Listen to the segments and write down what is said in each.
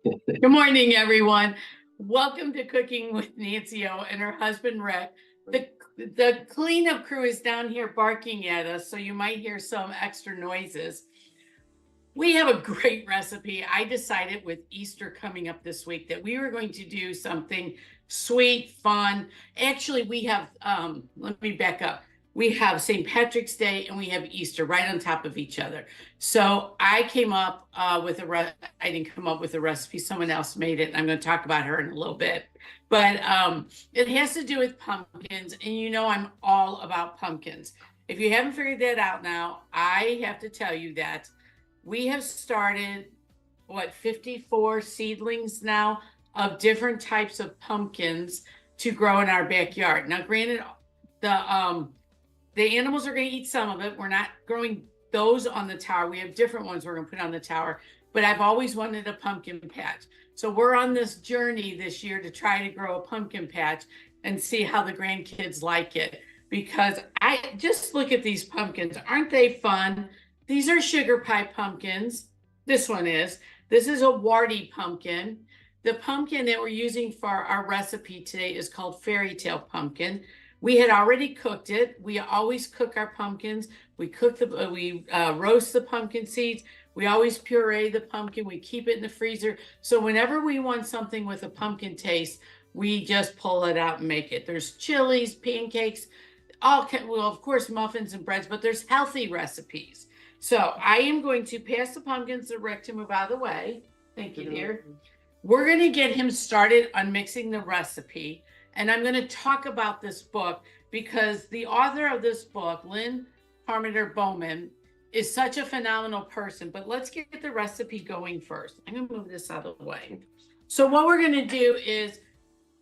Good morning, everyone. Welcome to Cooking with Nancy O and her husband, Rick. The cleanup crew is down here barking at us, so you might hear some extra noises. We have a great recipe. I decided with Easter coming up this week that we were going to do something sweet, fun. Actually, we have, let me back up. We have St. Patrick's Day and we have Easter right on top of each other. So I came up with I didn't come up with a recipe. Someone else made it. And I'm going to talk about her in a little bit. But it has to do with pumpkins. And you know I'm all about pumpkins. If you haven't figured that out now, I have to tell you that we have started, 54 seedlings now of different types of pumpkins to grow in our backyard. Now, granted, the animals are going to eat some of it. We're not growing those on the tower. We have different ones we're going to put on the tower, but I've always wanted a pumpkin patch. So we're on this journey this year to try to grow a pumpkin patch and see how the grandkids like it. Because I just look at these pumpkins. Aren't they fun? These are sugar pie pumpkins. This one is. This is a warty pumpkin. The pumpkin that we're using for our recipe today is called fairy tale pumpkin. We had already cooked it. We always cook our pumpkins. We roast the pumpkin seeds. We always puree the pumpkin. We keep it in the freezer. So whenever we want something with a pumpkin taste, we just pull it out and make it. There's chilies, pancakes, well, of course, muffins and breads, but there's healthy recipes. So I am going to pass the pumpkins to Rick to move out of the way. Thank you, dear. We're going to get him started on mixing the recipe. And I'm going to talk about this book because the author of this book, Lynne Parmiter Bowman, is such a phenomenal person. But let's get the recipe going first. I'm going to move this out of the way. So what we're going to do is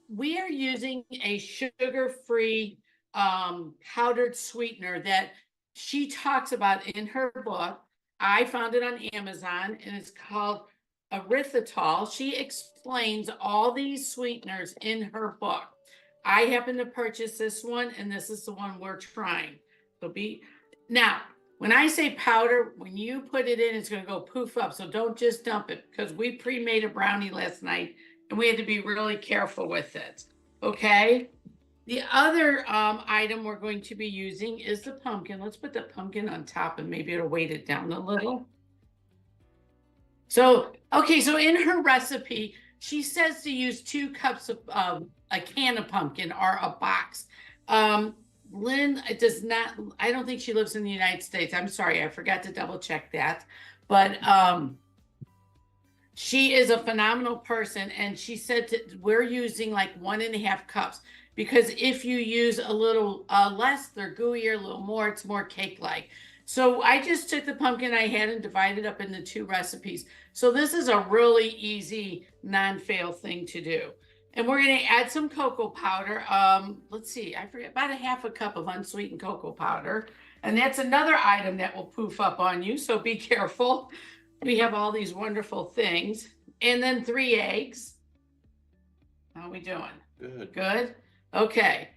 we are using a sugar-free powdered sweetener that she talks about in her book. I found it on Amazon and it's called irresistible. She explains all these sweeteners in her book. I happen to purchase this one and this is the one we're trying. Now, when I say powder, when you put it in, it's going to go poof up. So don't just dump it because we pre-made a brownie last night and we had to be really careful with it. Okay. The other item we're going to be using is the pumpkin. Let's put the pumpkin on top and maybe it'll weight it down a little. So, okay, so in her recipe, she says to use 2 cups of a can of pumpkin or a box. Lynn does not, I don't think she lives in the United States. I'm sorry, I forgot to double check that. But she is a phenomenal person. And she said we're using like 1.5 cups. Because if you use a little less, they're gooier, a little more, it's more cake-like. So I just took the pumpkin I had and divided up into 2 recipes. So this is a really easy non-fail thing to do. And we're going to add some cocoa powder. Let's see, I forget, about 1/2 cup of unsweetened cocoa powder. And that's another item that will poof up on you, so be careful. We have all these wonderful things. And then 3 eggs. How are we doing? Good. Good? Okay,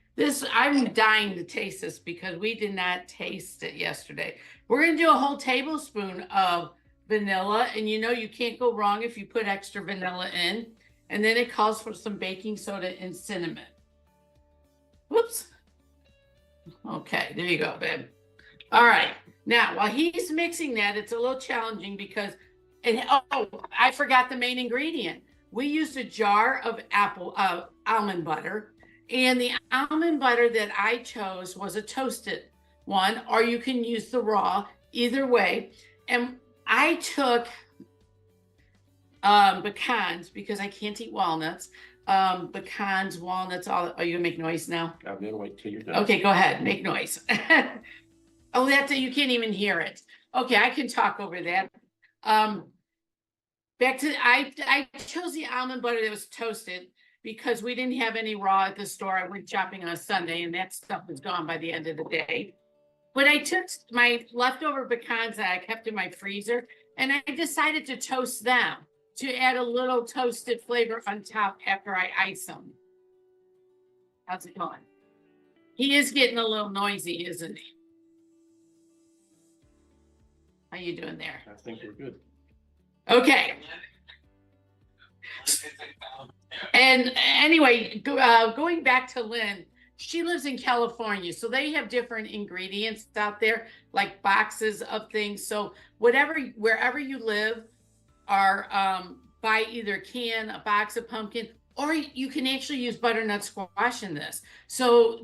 I'm dying to taste this because we did not taste it yesterday. We're going to do a whole tablespoon of vanilla, and you know you can't go wrong if you put extra vanilla in. And then it calls for some baking soda and cinnamon. Whoops. Okay, there you go, babe. All right, now while he's mixing that, it's a little challenging because, I forgot the main ingredient. We used a jar of almond butter. And the almond butter that I chose was a toasted one, or you can use the raw, either way. And I took pecans because I can't eat walnuts. Pecans, walnuts, are you gonna make noise now? I'm gonna wait till you're done. Okay, go ahead, make noise. Oh, you can't even hear it. Okay, I can talk over that. I chose the almond butter that was toasted because we didn't have any raw at the store. I went shopping on a Sunday and that stuff was gone by the end of the day. But I took my leftover pecans that I kept in my freezer and I decided to toast them to add a little toasted flavor on top after I ice them. How's it going? He is getting a little noisy, isn't he? How you doing there? I think we're good. Okay. And anyway, going back to Lynn, she lives in California, so they have different ingredients out there, like boxes of things. So wherever you live, are buy either a can, a box of pumpkin, or you can actually use butternut squash in this. So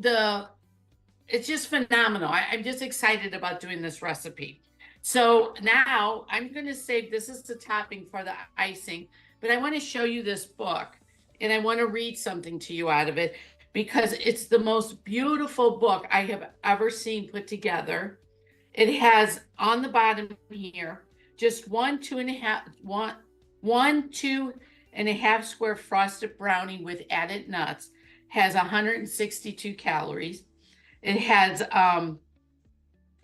it's just phenomenal. I'm just excited about doing this recipe. So now I'm going to save, this is the topping for the icing, but I want to show you this book and I want to read something to you out of it because it's the most beautiful book I have ever seen put together. It has on the bottom here, just 2.5 square frosted brownie with added nuts, has 162 calories. It has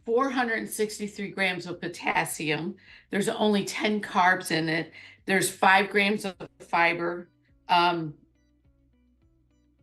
463 grams of potassium. There's only 10 carbs in it. There's 5 grams of fiber.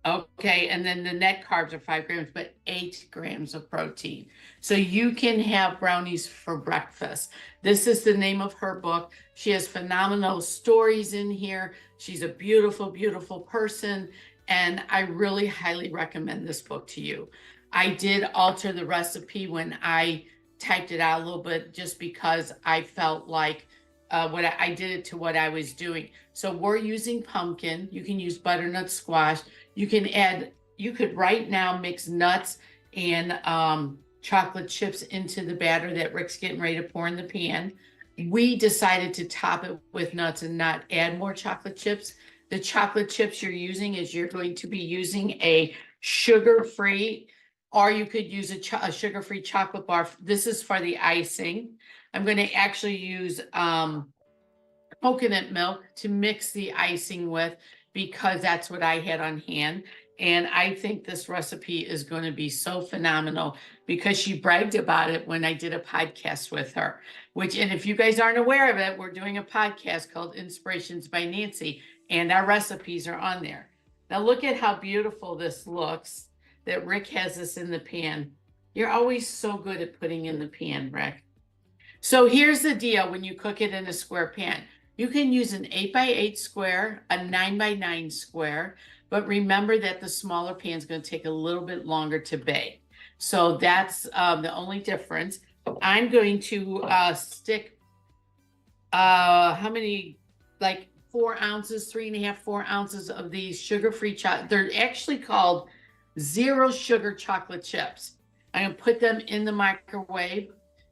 Okay, and then the net carbs are 5 grams, but 8 grams of protein. So you can have brownies for breakfast. This is the name of her book. She has phenomenal stories in here. She's a beautiful, beautiful person. And I really highly recommend this book to you. I did alter the recipe when I typed it out a little bit just because I felt like I did it to what I was doing. So we're using pumpkin. You can use butternut squash. You could right now mix nuts and chocolate chips into the batter that Rick's getting ready to pour in the pan. We decided to top it with nuts and not add more chocolate chips. The chocolate chips you're going to be using a sugar-free, or you could use a sugar-free chocolate bar. This is for the icing. I'm going to actually use coconut milk to mix the icing with because that's what I had on hand. And I think this recipe is going to be so phenomenal because she bragged about it when I did a podcast with her, and if you guys aren't aware of it, we're doing a podcast called Inspirations by Nancy, and our recipes are on there. Now look at how beautiful this looks that Rick has this in the pan. You're always so good at putting in the pan, Rick. So here's the deal when you cook it in a square pan. You can use an 8x8 square, a 9x9 square, but remember that the smaller pan is going to take a little bit longer to bake. So that's the only difference. I'm going to stick, how many, like 4 ounces, 3.5, 4 ounces of these sugar-free chocolate. They're actually called zero sugar chocolate chips. I'm going to put them in the microwave.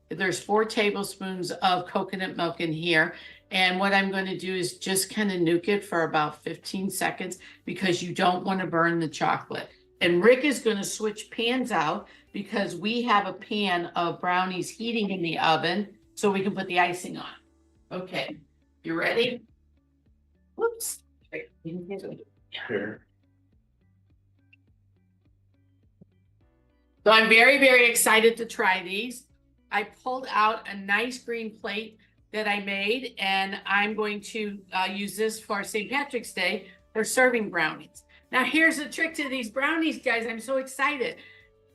There's 4 tablespoons of coconut milk in here. And what I'm going to do is just kind of nuke it for about 15 seconds because you don't want to burn the chocolate. And Rick is going to switch pans out because we have a pan of brownies heating in the oven so we can put the icing on. Okay, you ready? Whoops. Sure. So I'm very, very excited to try these. I pulled out a nice green plate that I made, and I'm going to use this for St. Patrick's Day for serving brownies. Now, here's the trick to these brownies, guys. I'm so excited.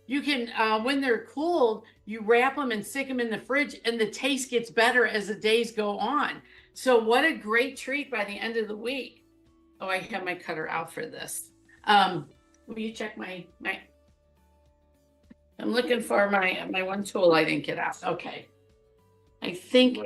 You can, when they're cooled, you wrap them and stick them in the fridge, and the taste gets better as the days go on. So what a great treat by the end of the week. Oh, I have my cutter out for this. Will you check my I'm looking for my one tool I didn't get out. Okay. I think,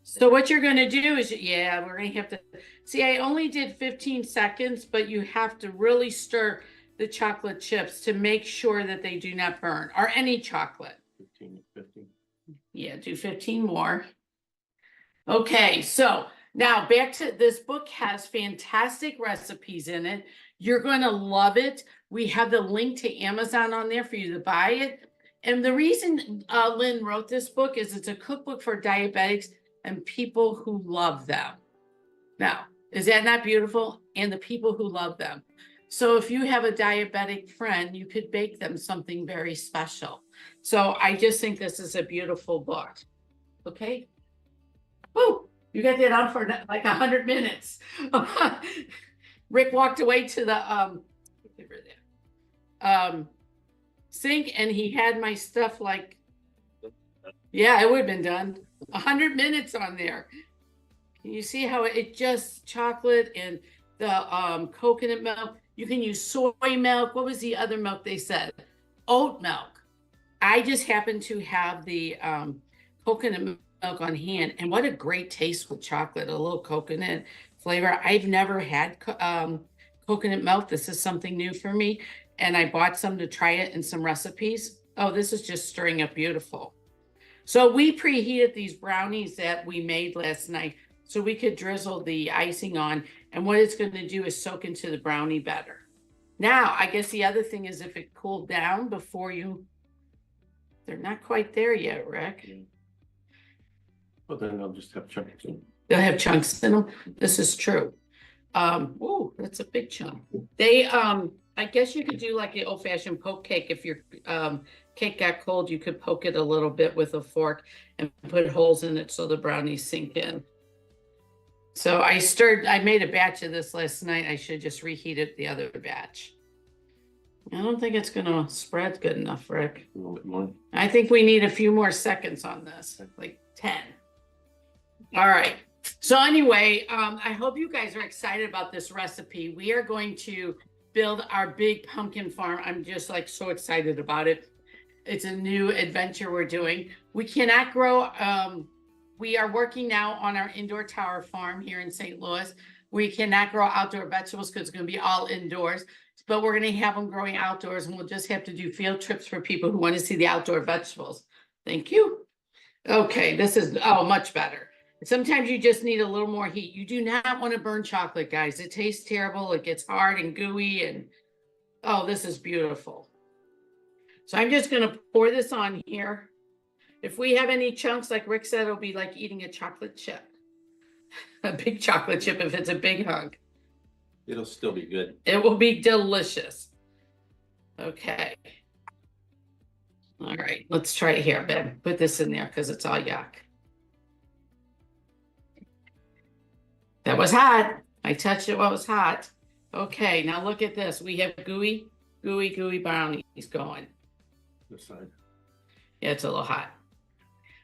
so what you're going to do is, yeah, we're going to have to, see, I only did 15 seconds, but you have to really stir the chocolate chips to make sure that they do not burn, or any chocolate. 15. Yeah, do 15 more. Okay, so now back to this book has fantastic recipes in it. You're going to love it. We have the link to Amazon on there for you to buy it. And the reason Lynn wrote this book is it's a cookbook for diabetics and people who love them. Now, is that not beautiful? And the people who love them. So if you have a diabetic friend, you could bake them something very special. So I just think this is a beautiful book. Okay. Woo, you got that on for like 100 minutes. Rick walked away to the sink and he had my stuff like, yeah, it would have been done. 100 minutes on there. Can you see how it just chocolate and the coconut milk. You can use soy milk. What was the other milk they said? Oat milk. I just happen to have the coconut milk on hand, and what a great taste with chocolate, a little coconut flavor. I've never had coconut milk. This is something new for me, and I bought some to try it in some recipes. Oh, this is just stirring up beautiful. So we preheated these brownies that we made last night so we could drizzle the icing on, and what it's going to do is soak into the brownie better. Now, I guess the other thing is if it cooled down before you, they're not quite there yet, Rick. But then I'll just have chunks. They'll have chunks in them. This is true. Oh, that's a big chunk. They, I guess you could do like the old-fashioned poke cake. If your cake got cold, you could poke it a little bit with a fork and put holes in it so the brownies sink in. So I made a batch of this last night. I should just reheat the other batch. I don't think it's gonna spread good enough, Rick. A little bit more. I think we need a few more seconds on this, like 10. All right. So anyway, I hope you guys are excited about this recipe. We are going to build our big pumpkin farm. I'm just like so excited about it. It's a new adventure we're doing. We cannot grow, we are working now on our indoor tower farm here in St. Louis. We cannot grow outdoor vegetables because it's going to be all indoors, but we're going to have them growing outdoors, and we'll just have to do field trips for people who want to see the outdoor vegetables. Thank you. Okay, this is, oh, much better. Sometimes you just need a little more heat. You do not want to burn chocolate, guys. It tastes terrible. It gets hard and gooey, and oh, this is beautiful. So I'm just going to pour this on here. If we have any chunks, like Rick said, it'll be like eating a chocolate chip. A big chocolate chip if it's a big hunk. It'll still be good. It will be delicious. Okay. All right, let's try it here, Ben. Put this in there because it's all yuck. That was hot. I touched it while it was hot. Okay, now look at this. We have gooey brownies going. This side. Yeah, it's a little hot.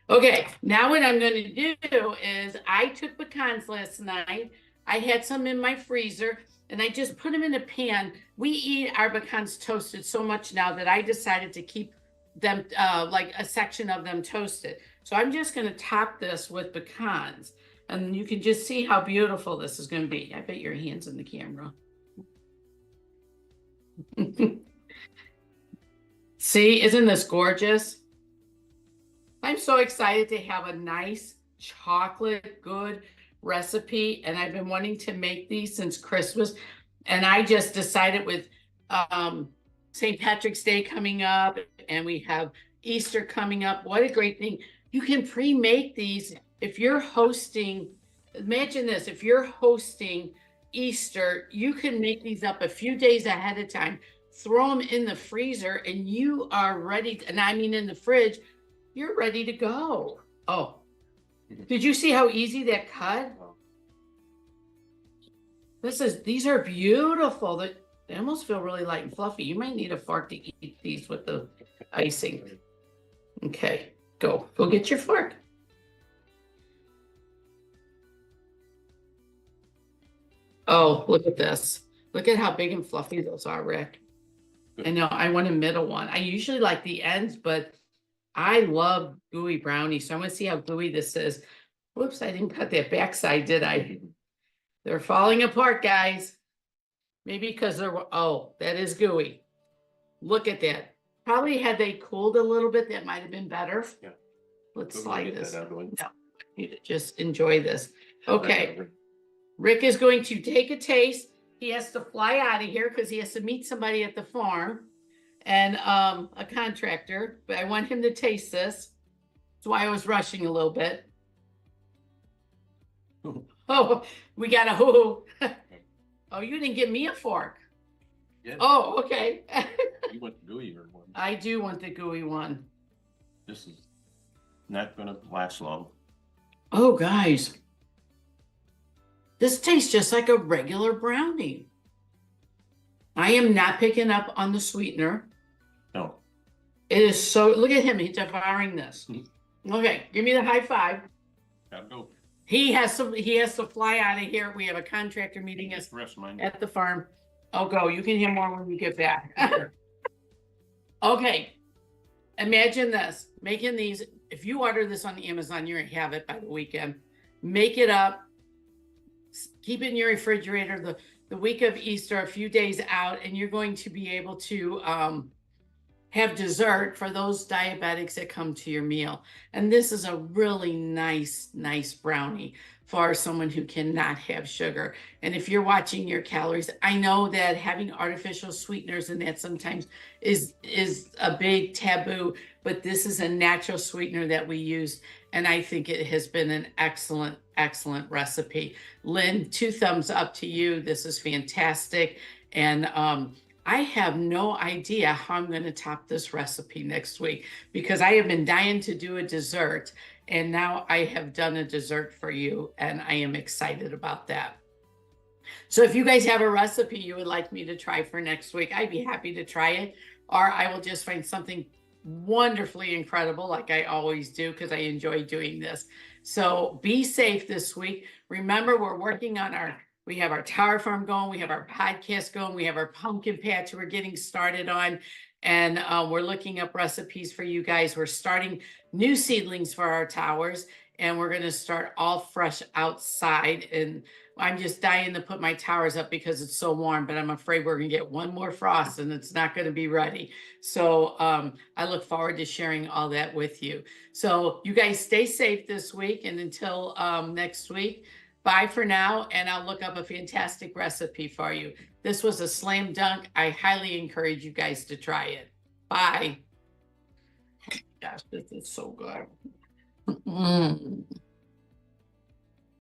Okay, now what I'm going to do is I took pecans last night. I had some in my freezer, and I just put them in a pan. We eat our pecans toasted so much now that I decided to keep them, like a section of them toasted. So I'm just going to top this with pecans. And you can just see how beautiful this is going to be. I bet your hand's in the camera. See, isn't this gorgeous? I'm so excited to have a nice chocolate good recipe. And I've been wanting to make these since Christmas. And I just decided with St. Patrick's Day coming up, and we have Easter coming up. What a great thing. You can pre-make these. If you're hosting, imagine this, if you're hosting Easter, you can make these up a few days ahead of time, throw them in the freezer, and you are ready, and I mean in the fridge, you're ready to go. Oh, did you see how easy that cut? These are beautiful. They almost feel really light and fluffy. You might need a fork to eat these with the icing. Okay, go get your fork. Oh, look at this. Look at how big and fluffy those are, Rick. I know, I want a middle one. I usually like the ends, but I love gooey brownies. So I want to see how gooey this is. Whoops, I didn't cut that backside, did I? They're falling apart, guys. Maybe because they're, oh, that is gooey. Look at that. Probably had they cooled a little bit, that might have been better. Yeah. Let's slide this. No, you just enjoy this. Okay. Rick is going to take a taste. He has to fly out of here because he has to meet somebody at the farm and a contractor, but I want him to taste this. That's why I was rushing a little bit. Oh, we got a hoo. Oh, you didn't give me a fork. Yeah. Oh, okay. You want the gooey one. I do want the gooey one. This is not gonna last long. Oh, guys. This tastes just like a regular brownie. I am not picking up on the sweetener. No. It is so, look at him, he's devouring this. Okay, give me the high five. Gotta go. He has to fly out of here. We have a contractor meeting us Rest mine. at the farm. I'll go. You can hear more when you get back. Okay. Imagine this, making these, if you order this on Amazon, you're gonna have it by the weekend. Make it up, keep it in your refrigerator the week of Easter, a few days out, and you're going to be able to have dessert for those diabetics that come to your meal. And this is a really nice brownie for someone who cannot have sugar. And if you're watching your calories, I know that having artificial sweeteners and that sometimes is a big taboo, but this is a natural sweetener that we use. And I think it has been an excellent recipe. Lynn, 2 thumbs up to you. This is fantastic. And I have no idea how I'm going to top this recipe next week, because I have been dying to do a dessert, and now I have done a dessert for you, and I am excited about that. So if you guys have a recipe you would like me to try for next week, I'd be happy to try it, or I will just find something wonderfully incredible like I always do, because I enjoy doing this. So be safe this week. Remember, we're working on we have our tower farm going, we have our podcast going, we have our pumpkin patch we're getting started on, and we're looking up recipes for you guys. We're starting new seedlings for our towers, and we're going to start all fresh outside. And I'm just dying to put my towers up because it's so warm, but I'm afraid we're going to get one more frost and it's not going to be ready. So I look forward to sharing all that with you. So you guys stay safe this week, and until next week, bye for now, and I'll look up a fantastic recipe for you. This was a slam dunk. I highly encourage you guys to try it. Bye. Gosh, this is so good.